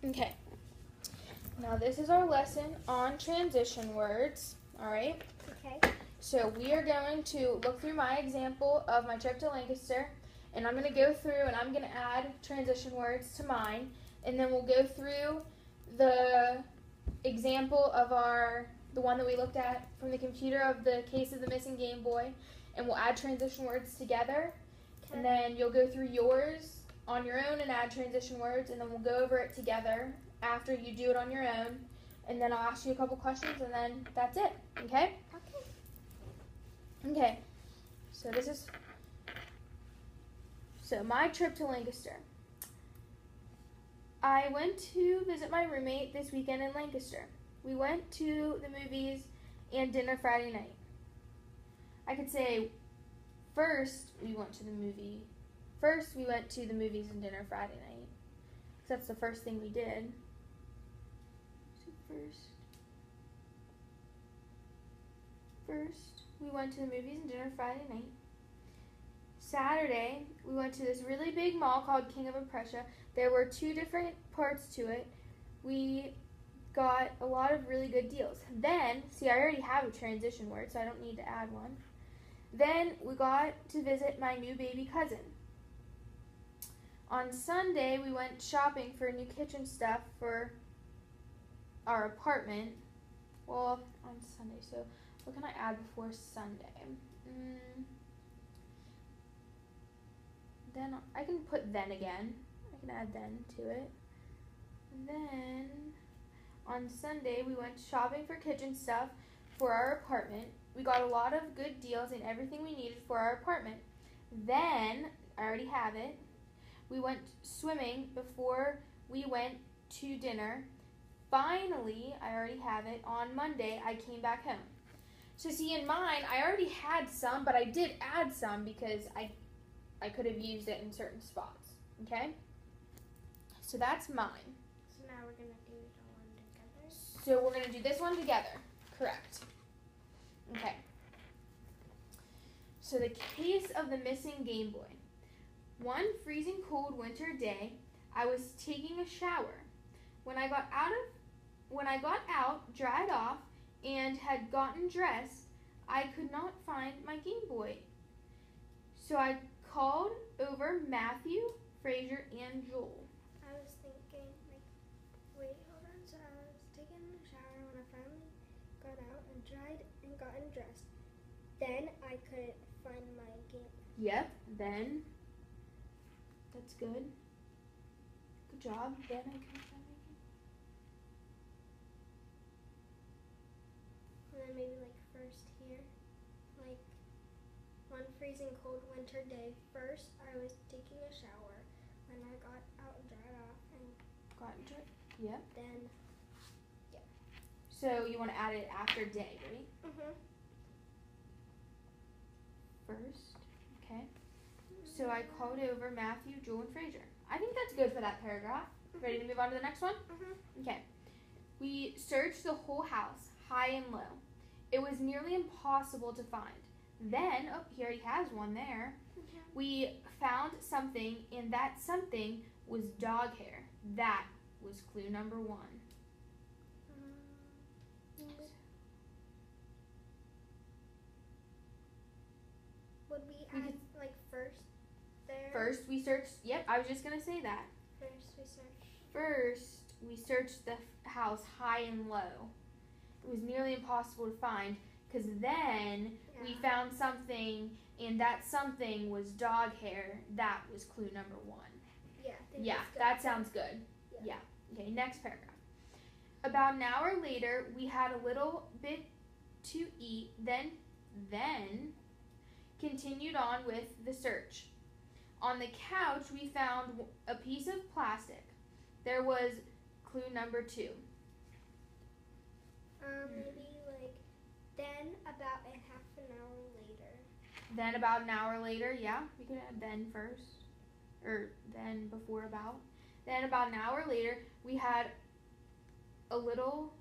Okay. Now this is our lesson on transition words. All right. Okay. So we are going to look through my example of my trip to Lancaster, and I'm going to go through and I'm going to add transition words to mine, and then we'll go through the example of the one that we looked at from the computer of the case of the missing Game Boy, and we'll add transition words together. Okay. And then you'll go through yours on your own and add transition words, and then we'll go over it together after you do it on your own. And then I'll ask you a couple questions, and then that's it. Okay? Okay. Okay. So my trip to Lancaster. I went to visit my roommate this weekend in Lancaster. We went to the movies and dinner Friday night. I could say first we went to the movies and dinner Friday night. So that's the first thing we did. So first we went to the movies and dinner Friday night. Saturday, we went to this really big mall called King of Prussia. There were 2 different parts to it. We got a lot of really good deals. Then, see, I already have a transition word, so I don't need to add one. Then we got to visit my new baby cousin. On Sunday, we went shopping for new kitchen stuff for our apartment. Well, on Sunday, so what can I add before Sunday? Then I can put then again. I can add then to it. And then on Sunday, we went shopping for kitchen stuff for our apartment. We got a lot of good deals and everything we needed for our apartment. Then, I already have it, we went swimming before we went to dinner. Finally, I already have it, on Monday, I came back home. So see, in mine, I already had some, but I did add some because I could have used it in certain spots, okay? So that's mine. So now we're going to do it all together? So we're going to do this one together, correct. Okay. So the case of the missing Game Boy. One freezing cold winter day, I was taking a shower. When I got out, dried off, and had gotten dressed, I could not find my Game Boy. So I called over Matthew, Fraser, and Joel. I was thinking, wait, hold on. So I was taking a shower when I finally got out and dried and gotten dressed. Then I couldn't find my Game Boy. Yep, then. That's good. Good job. Then I couldn't find my Game Boy. And then maybe first here. One freezing cold winter day. First, I was taking a shower. When I got out and dried off and Yep. then, So you want to add it after day, right? First, okay. So I called over Matthew, Joel, and Fraser. I think that's good for that paragraph. Ready to move on to the next one? Okay. We searched the whole house, high and low. It was nearly impossible to find. Then, he already has one there. We found something, and that something was dog hair. That was clue number 1. Would we add first there? First, we searched. Yep, I was just gonna say that. First, we searched the house high and low. It was nearly impossible to find, because then we found something, and that something was dog hair. That was clue number 1. Yeah, that sounds good. Yeah. Okay, next paragraph. About an hour later, we had a little bit to eat, then continued on with the search. On the couch, we found a piece of plastic. There was clue number 2. Maybe then about a half an hour later. Then about an hour later, yeah, we could add then first, or then before about. Then about an hour later, we had a little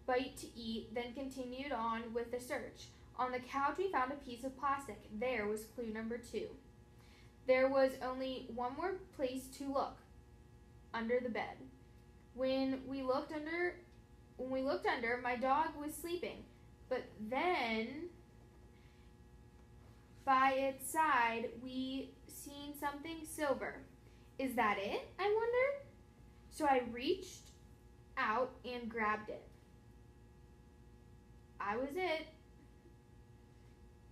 bite to eat, then continued on with the search. On the couch, we found a piece of plastic. There was clue number 2. There was only one more place to look, under the bed. When we looked under, my dog was sleeping, but then by its side we seen something silver. Is that it? I wondered. So I reached out and grabbed it. I was it.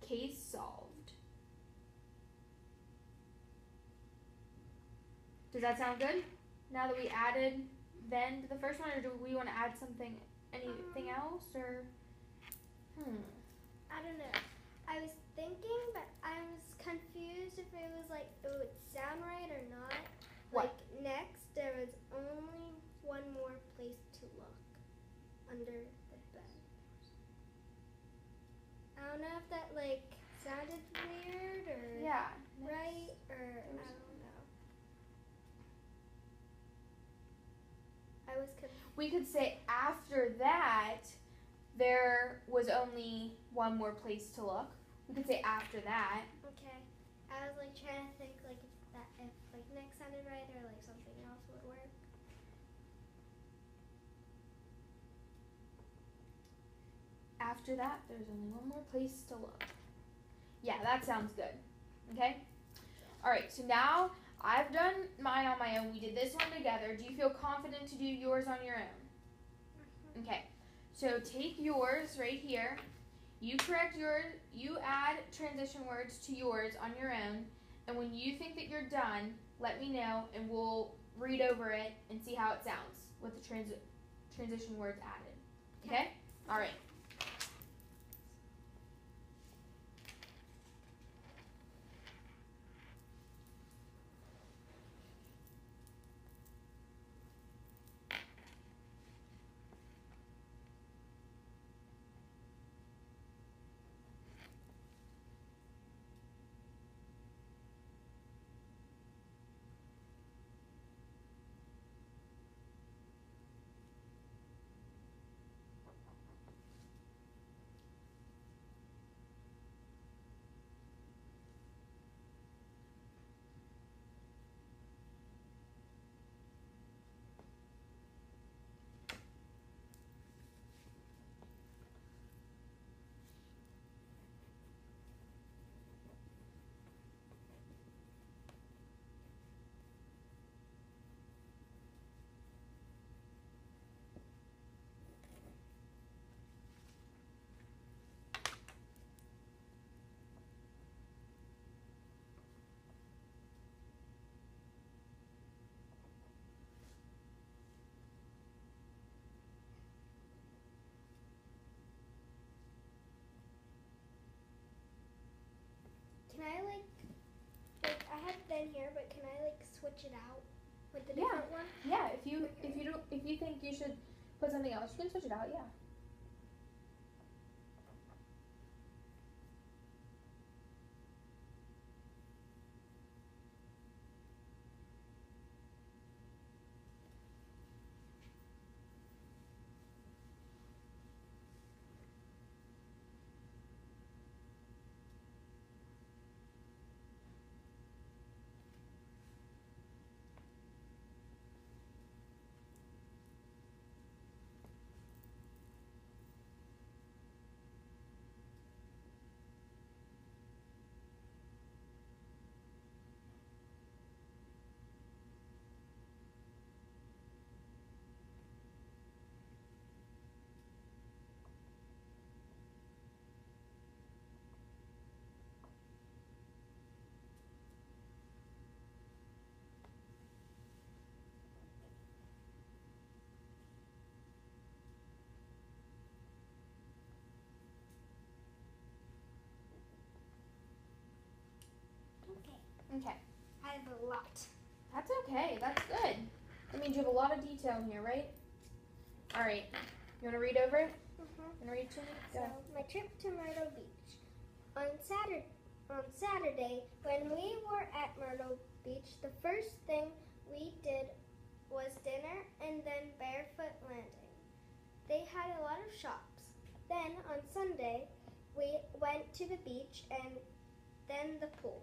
Case solved. Does that sound good? Now that we added then to the first one, or do we want to add anything else, or? I don't know. I was thinking, but I was confused if it was like it would sound right or not. What? Like next, there was only one more place to look under the bed. I don't know if that like sounded weird or right or I don't know. I was confused. We could say after that, there was only one more place to look. We could say after that. Okay. I was like trying to think like if like next sounded right or like something else would work. After that, there's only one more place to look. Yeah, that sounds good. Okay? Alright, so now I've done mine on my own. We did this one together. Do you feel confident to do yours on your own? Okay. So take yours right here. You correct yours. You add transition words to yours on your own. And when you think that you're done, let me know and we'll read over it and see how it sounds with the transition words added. Okay? Alright. Can I like I have Ben here, but can I like switch it out with the different one? Yeah, if you think you should put something else, you can switch it out, yeah. Okay. I have a lot. That's okay. That's good. That means you have a lot of detail in here, right? All right. You want to read over it? Mm-hmm. You want to read to me? So, my trip to Myrtle Beach. On Saturday, when we were at Myrtle Beach, the first thing we did was dinner and then Barefoot Landing. They had a lot of shops. Then, on Sunday, we went to the beach and then the pool.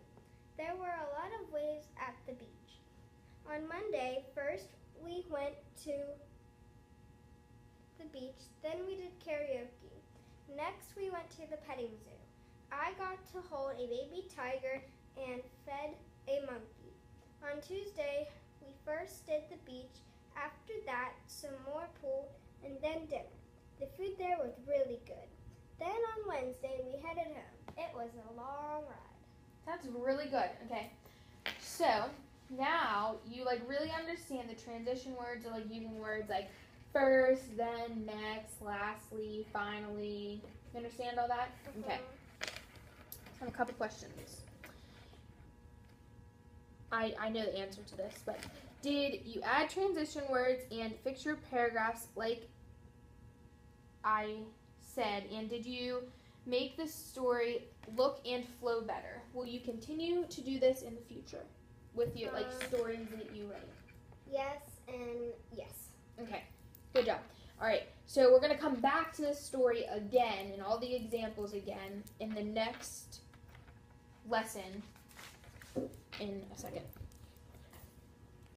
There were a lot of waves at the beach. On Monday, first we went to beach, then we did karaoke. Next, we went to the petting zoo. I got to hold a baby tiger and fed a monkey. On Tuesday, we first did the beach. After that, some more pool, and then dinner. The food there was really good. Then on Wednesday, we headed home. It was a long ride. That's really good. Okay. So, now you really understand the transition words or using words like first, then, next, lastly, finally. You understand all that? Okay. I have a couple questions. I know the answer to this, but did you add transition words and fix your paragraphs like I said? And did you make the story look and flow better? Will you continue to do this in the future with your stories that you write? Yes and yes. Okay, good job. All right, so we're going to come back to this story again and all the examples again in the next lesson in a second.